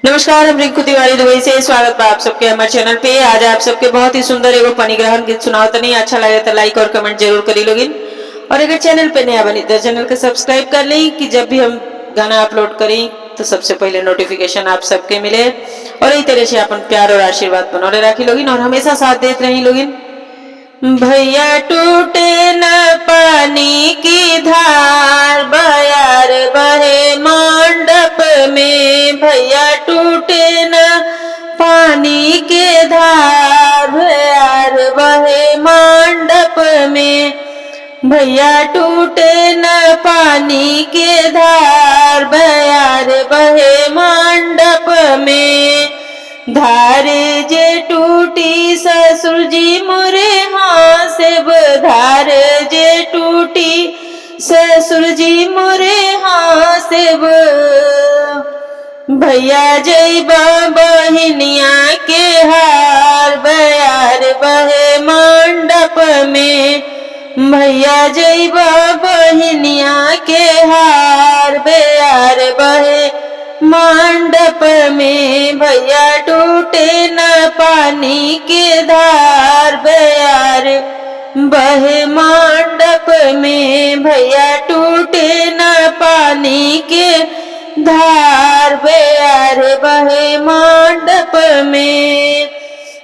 नमस्कार, हम रिंकू तिवारी दुबई से स्वागत बा आप सबके हमारे चैनल पे। आज आप सबके बहुत ही सुंदर एगो पनिग्रहण गीत सुनाओ तनी। अच्छा लगे तो लाइक और कमेंट जरूर करी लोगिन। और अगर चैनल पे नया बनी तो चैनल को सब्सक्राइब कर ली कि जब भी हम गाना अपलोड करी तो सबसे पहले नोटिफिकेशन आप सबके मिले। और इस तरह से अपन प्यार और आशीर्वाद बनौले रखी लोगिन और हमेशा साथ देते रही लोगिन। भैया टूटे न पानी की धार, बयार बहे मंडप में। भैया टूटे न पानी के धार, बयार बहे मंडप में। भैया टूटे न पानी के धार, बयार बहे मंडप में। धार जे टूटी ससुर जी मोरे हासेब, धार जे टूटी ससुर जी मोरे हासेब। भैया जइबा बहिनिया के हार, बयार बहे मंडप में। भैया जइबा बहिनिया के हार, बयार बहे मंडप में। भैया टूटे न पानी के धार, बयार बहे मंडप में। भैया टूटे न पानी के धार, बयार बहे मंडप में।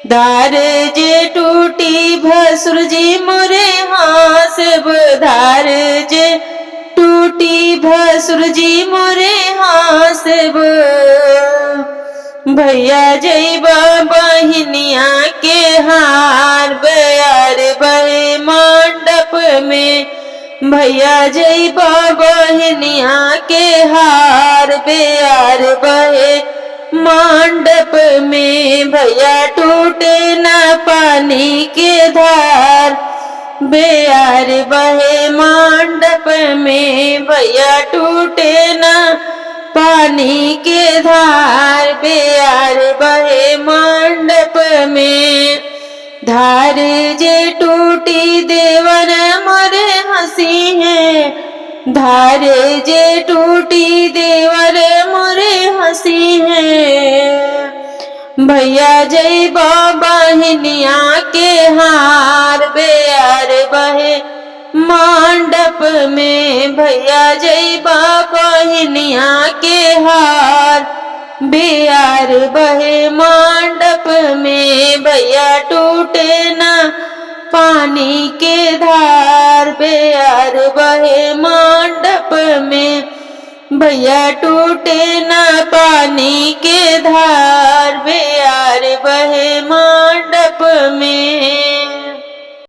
धार जे टूटी भसुर जी मोरे हासेब, धार जे टूटी भसुर जी मोरे हासेब। भैया जइबा बहिनिया के हार, बयार बहे मंडप में। भैया जइबा बहिनिया के हार, बयार बहे मंडप में। भैया टूटे न पानी के धार, बयार बहे मंडप में। भैया टूटे न पानी के धार, बयार बहे मंडप में। धार जे टूटी देवर मोरे हंसी है, धार जे टूटी देवर मोरे हंसी है। भैया जइबा बहिनिया के हार, बयार बहे मंडप में। भैया जइबा बहिनिया के हार, बयार बहे मंडप में। भैया टूटे न पानी के धार, बयार बहे मंडप में। भैया टूटे न पानी